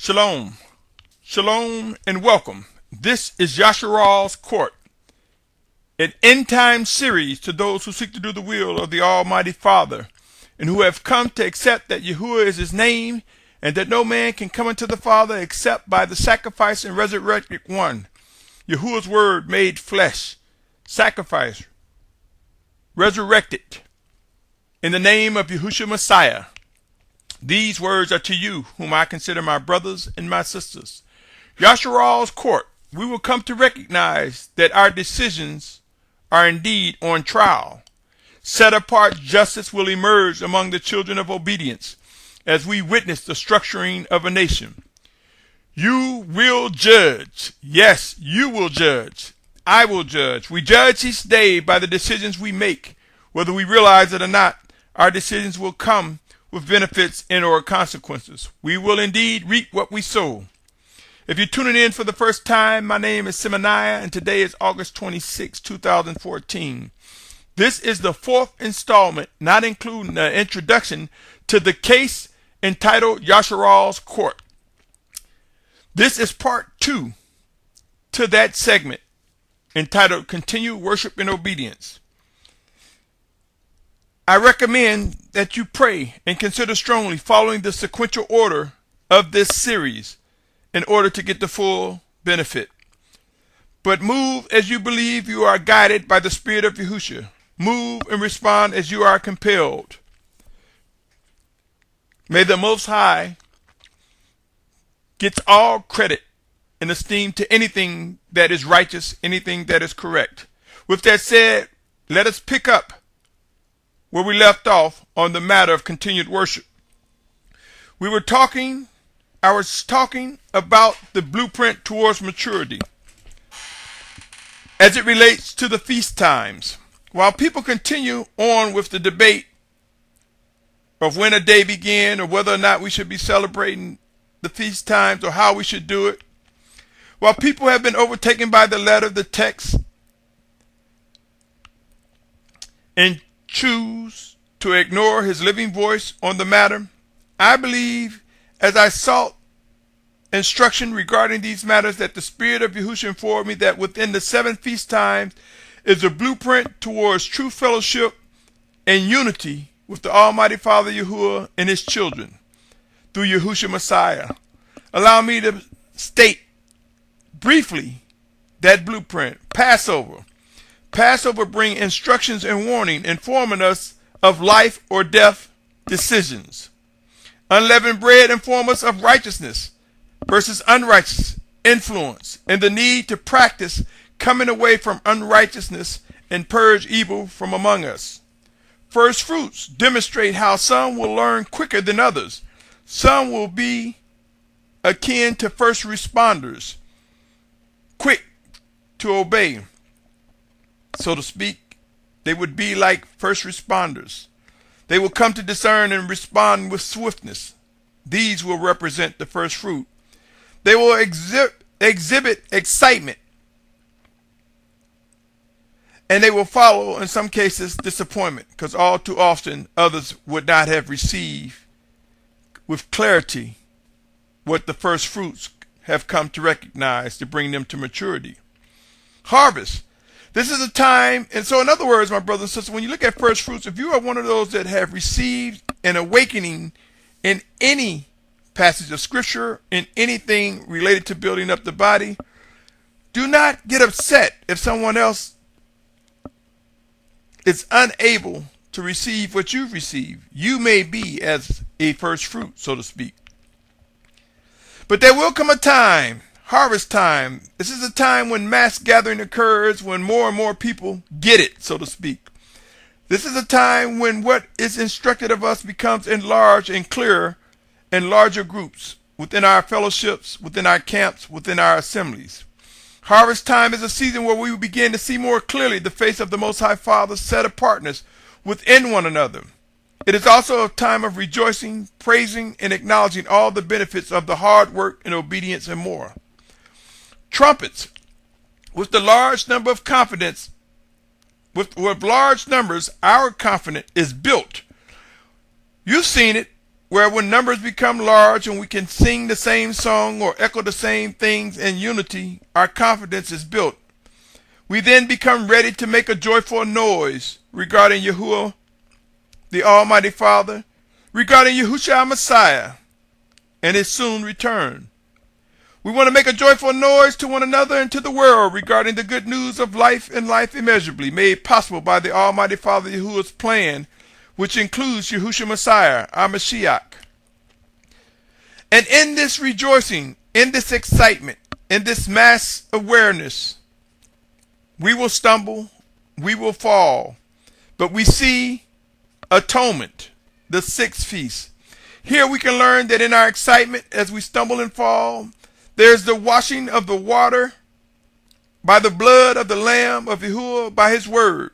Shalom, shalom, and welcome. This is Yasharal's Court, an end-time series to those who seek to do the will of the Almighty Father, and who have come to accept that Yahuwah is his name, and that no man can come unto the Father except by the sacrifice and resurrected one. Yahuwah's word made flesh, sacrifice, resurrected, in the name of Yahushua Messiah. These words are to you, whom I consider my brothers and my sisters. Yasharal's Court, we will come to recognize that our decisions are indeed on trial. Set apart justice will emerge among the children of obedience as we witness the structuring of a nation. You will judge. Yes, you will judge. I will judge. We judge each day by the decisions we make. Whether we realize it or not, our decisions will come with benefits and or consequences. We will indeed reap what we sow. If you're tuning in for the first time, my name is Symmanayah, and today is August 26, 2014. This is the fourth installment, not including the introduction, to the case entitled Yasharal's Court. This is part 2 to that segment entitled Continued Worship and Obedience. I recommend that you pray and consider strongly following the sequential order of this series in order to get the full benefit. But move as you believe you are guided by the Spirit of Yahushua. Move and respond as you are compelled. May the Most High get all credit and esteem to anything that is righteous, anything that is correct. With that said, let us pick up where we left off on the matter of continued worship. I was talking about the blueprint towards maturity as it relates to the feast times. While people continue on with the debate of when a day began or whether or not we should be celebrating the feast times or how we should do it, while people have been overtaken by the letter of the text and choose to ignore his living voice on the matter, I believe, as I sought instruction regarding these matters, that the Spirit of Yahushua informed me that within the 7 feast times is a blueprint towards true fellowship and unity with the Almighty Father Yahuwah and his children through Yahushua Messiah. Allow me to state briefly that blueprint. Passover. Passover brings instructions and warning, informing us of life or death decisions. Unleavened bread informs us of righteousness versus unrighteous influence and the need to practice coming away from unrighteousness and purge evil from among us. First fruits demonstrate how some will learn quicker than others. Some will be akin to first responders, quick to obey. So to speak, they would be like first responders. They will come to discern and respond with swiftness. These will represent the first fruit. They will exhibit excitement, and they will follow, in some cases, disappointment, because all too often others would not have received with clarity what the first fruits have come to recognize to bring them to maturity. Harvest. This is a time, and so in other words, my brothers and sisters, when you look at first fruits, if you are one of those that have received an awakening in any passage of scripture, in anything related to building up the body, do not get upset if someone else is unable to receive what you've received. You may be as a first fruit, so to speak. But there will come a time, harvest time. This is a time when mass gathering occurs, when more and more people get it, so to speak. This is a time when what is instructed of us becomes enlarged and clearer in larger groups, within our fellowships, within our camps, within our assemblies. Harvest time is a season where we will begin to see more clearly the face of the Most High Father's set apartness within one another. It is also a time of rejoicing, praising, and acknowledging all the benefits of the hard work and obedience and more. Trumpets. With large numbers, our confidence is built. You've seen it where when numbers become large and we can sing the same song or echo the same things in unity, our confidence is built. We then become ready to make a joyful noise regarding Yahuwah, the Almighty Father, regarding Yahushua Messiah and his soon return. We want to make a joyful noise to one another and to the world regarding the good news of life and life immeasurably made possible by the Almighty Father Yahuwah's plan, which includes Yahushua Messiah, our Mashiach. And in this rejoicing, in this excitement, in this mass awareness, we will stumble, we will fall, but we see atonement, the sixth feast. Here we can learn that in our excitement as we stumble and fall, there's the washing of the water by the blood of the Lamb of Yahuwah, by his word,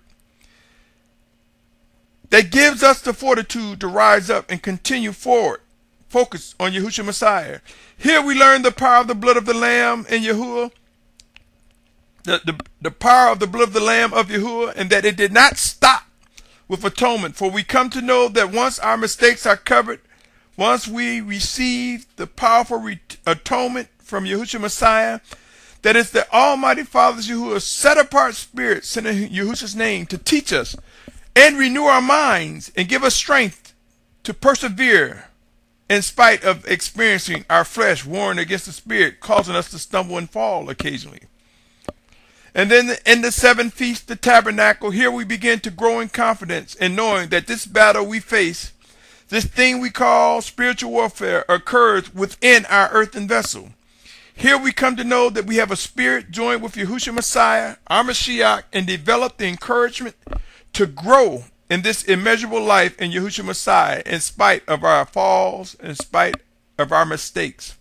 that gives us the fortitude to rise up and continue forward, focus on Yahushua Messiah. Here we learn the power of the blood of the Lamb in Yahuwah, the power of the blood of the Lamb of Yahuwah, and that it did not stop with atonement. For we come to know that once our mistakes are covered, once we receive the powerful atonement from Yahushua Messiah, that it's the Almighty Father's Yahuwah's set-apart spirit sent in Yahushua's name to teach us and renew our minds and give us strength to persevere in spite of experiencing our flesh warring against the spirit, causing us to stumble and fall occasionally. And then in the seventh feast, the tabernacle, here we begin to grow in confidence in knowing that this battle we face, this thing we call spiritual warfare, occurs within our earthen vessel. Here we come to know that we have a spirit joined with Yahushua Messiah, our Mashiach, and develop the encouragement to grow in this immeasurable life in Yahushua Messiah in spite of our falls, in spite of our mistakes.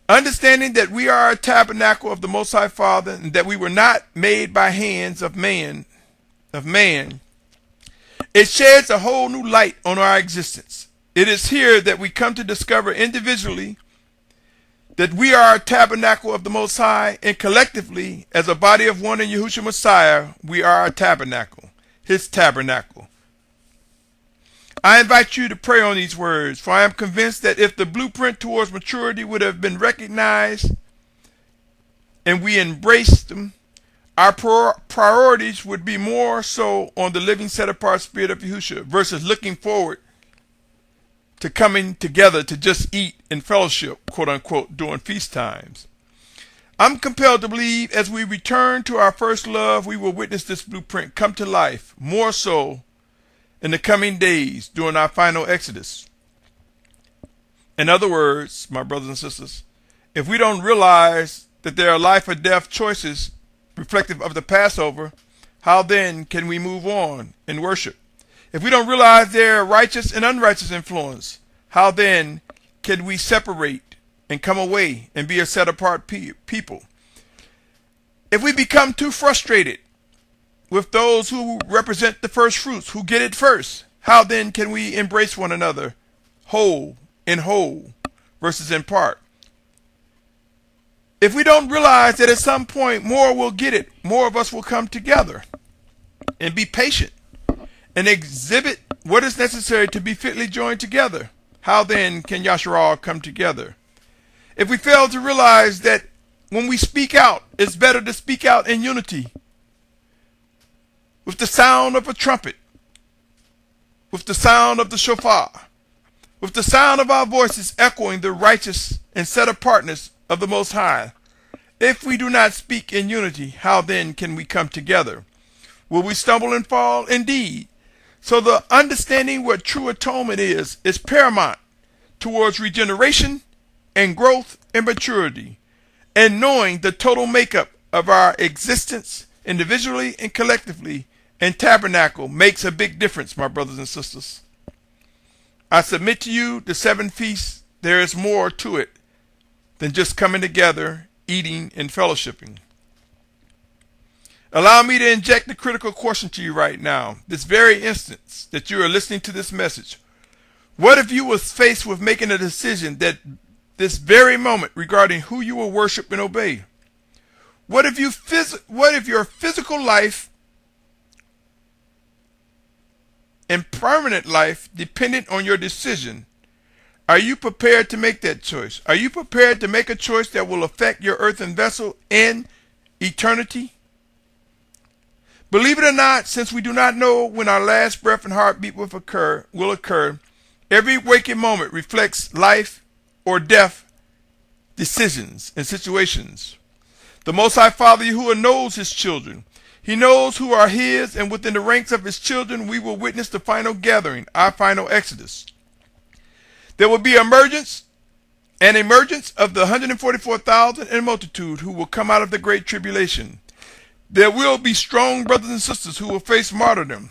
Understanding that we are a tabernacle of the Most High Father and that we were not made by hands of man, it sheds a whole new light on our existence. It is here that we come to discover individually that we are a tabernacle of the Most High, and collectively, as a body of one in Yahushua Messiah, we are a tabernacle, his tabernacle. I invite you to pray on these words, for I am convinced that if the blueprint towards maturity would have been recognized and we embraced them, our priorities would be more so on the living set-apart spirit of Yahushua versus looking forward to coming together to just eat and fellowship, quote-unquote, during feast times. I'm compelled to believe as we return to our first love, we will witness this blueprint come to life, more so in the coming days during our final exodus. In other words, my brothers and sisters, if we don't realize that there are life or death choices reflective of the Passover, how then can we move on in worship? If we don't realize there are righteous and unrighteous influence, how then can we separate and come away and be a set-apart people? If we become too frustrated with those who represent the first fruits, who get it first, how then can we embrace one another whole versus in part? If we don't realize that at some point more will get it, more of us will come together and be patient and exhibit what is necessary to be fitly joined together, how then can Yasharal come together? If we fail to realize that when we speak out, it's better to speak out in unity, with the sound of a trumpet, with the sound of the shofar, with the sound of our voices echoing the righteous and set-apartness of the Most High. If we do not speak in unity, how then can we come together? Will we stumble and fall? Indeed. So the understanding what true atonement is paramount towards regeneration and growth and maturity, and knowing the total makeup of our existence individually and collectively and tabernacle makes a big difference, my brothers and sisters. I submit to you the seven feasts, there is more to it than just coming together, eating, and fellowshipping. Allow me to inject the critical question to you right now, this very instance that you are listening to this message. What if you was faced with making a decision that this very moment regarding who you will worship and obey? What if your physical life and permanent life dependent on your decision. Are you prepared to make that choice? Are you prepared to make a choice that will affect your earthen vessel in eternity? Believe it or not, since we do not know when our last breath and heartbeat will occur, every waking moment reflects life or death decisions and situations. The Most High Father Yahuwah knows his children. He knows who are his, and within the ranks of his children we will witness the final gathering, our final exodus. There will be emergence of the 144,000 in multitude who will come out of the great tribulation. There will be strong brothers and sisters who will face martyrdom.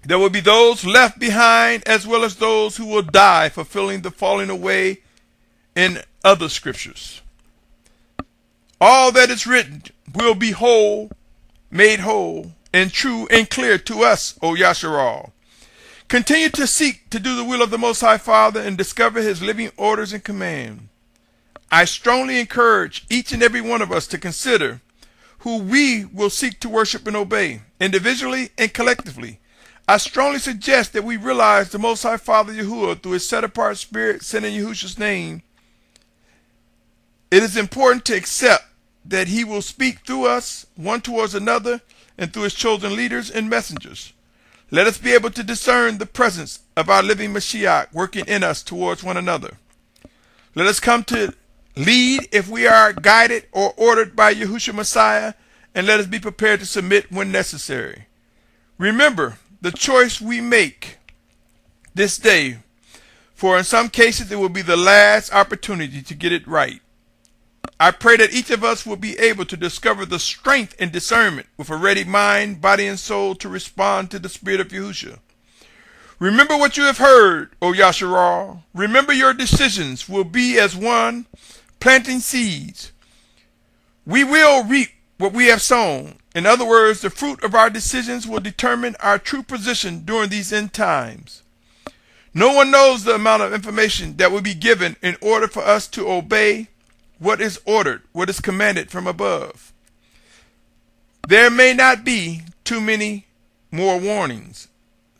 There will be those left behind as well as those who will die, fulfilling the falling away in other scriptures. All that is written will be whole, made whole, and true and clear to us, O Yasharal. Continue to seek to do the will of the Most High Father and discover his living orders and command. I strongly encourage each and every one of us to consider who we will seek to worship and obey, individually and collectively. I strongly suggest that we realize the Most High Father Yahuwah, through his set-apart spirit sent in Yahushua's name. It is important to accept that he will speak through us, one towards another, and through his chosen leaders and messengers. Let us be able to discern the presence of our living Mashiach working in us towards one another. Let us come to lead if we are guided or ordered by Yahushua Messiah, and let us be prepared to submit when necessary. Remember the choice we make this day, for in some cases it will be the last opportunity to get it right. I pray that each of us will be able to discover the strength and discernment with a ready mind, body, and soul to respond to the Spirit of Yahushua. Remember what you have heard, O Yasharal. Remember your decisions will be as one planting seeds. We will reap what we have sown. In other words, the fruit of our decisions will determine our true position during these end times. No one knows the amount of information that will be given in order for us to obey what is ordered, what is commanded from above. There may not be too many more warnings.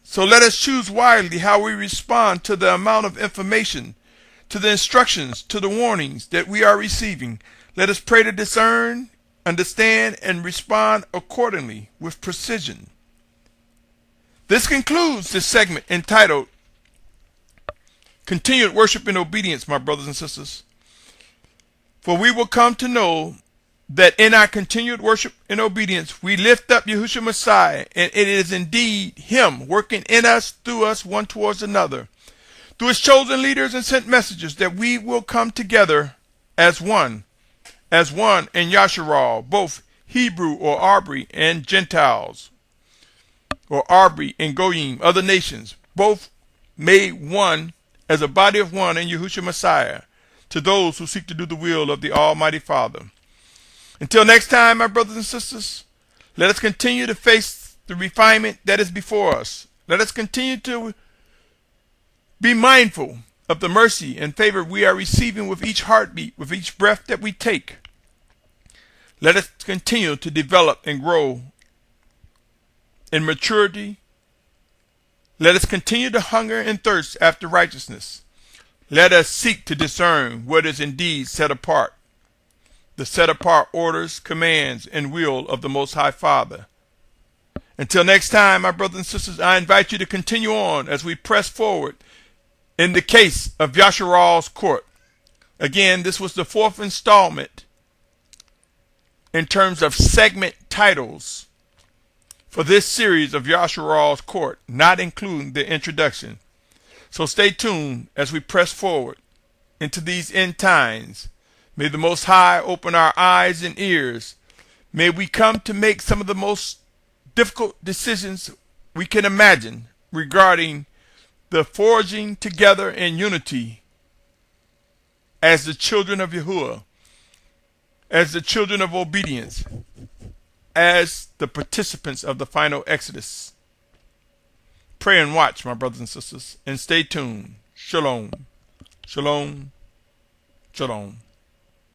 So let us choose wisely how we respond to the amount of information, to the instructions, to the warnings that we are receiving. Let us pray to discern, understand, and respond accordingly with precision. This concludes this segment entitled Continued Worship and Obedience, my brothers and sisters. For we will come to know that in our continued worship and obedience, we lift up Yahushua Messiah, and it is indeed him working in us, through us, one towards another, through his chosen leaders and sent messengers, that we will come together as one in Yasharal, both Hebrew or Arbri and Gentiles, or Arbri and Goyim, other nations, both made one as a body of one in Yahushua Messiah, to those who seek to do the will of the Almighty Father. Until next time, my brothers and sisters, let us continue to face the refinement that is before us. Let us continue to be mindful of the mercy and favor we are receiving with each heartbeat, with each breath that we take. Let us continue to develop and grow in maturity. Let us continue to hunger and thirst after righteousness. Let us seek to discern what is indeed set apart, the set apart orders, commands, and will of the Most High Father. Until next time, my brothers and sisters, I invite you to continue on as we press forward in the case of Yasharal's court. Again, this was the fourth installment in terms of segment titles for this series of Yasharal's court, not including the introduction. So stay tuned as we press forward into these end times. May the Most High open our eyes and ears. May we come to make some of the most difficult decisions we can imagine regarding the forging together in unity as the children of Yahuwah, as the children of obedience, as the participants of the final exodus. Pray and watch, my brothers and sisters, and stay tuned. Shalom. Shalom. Shalom.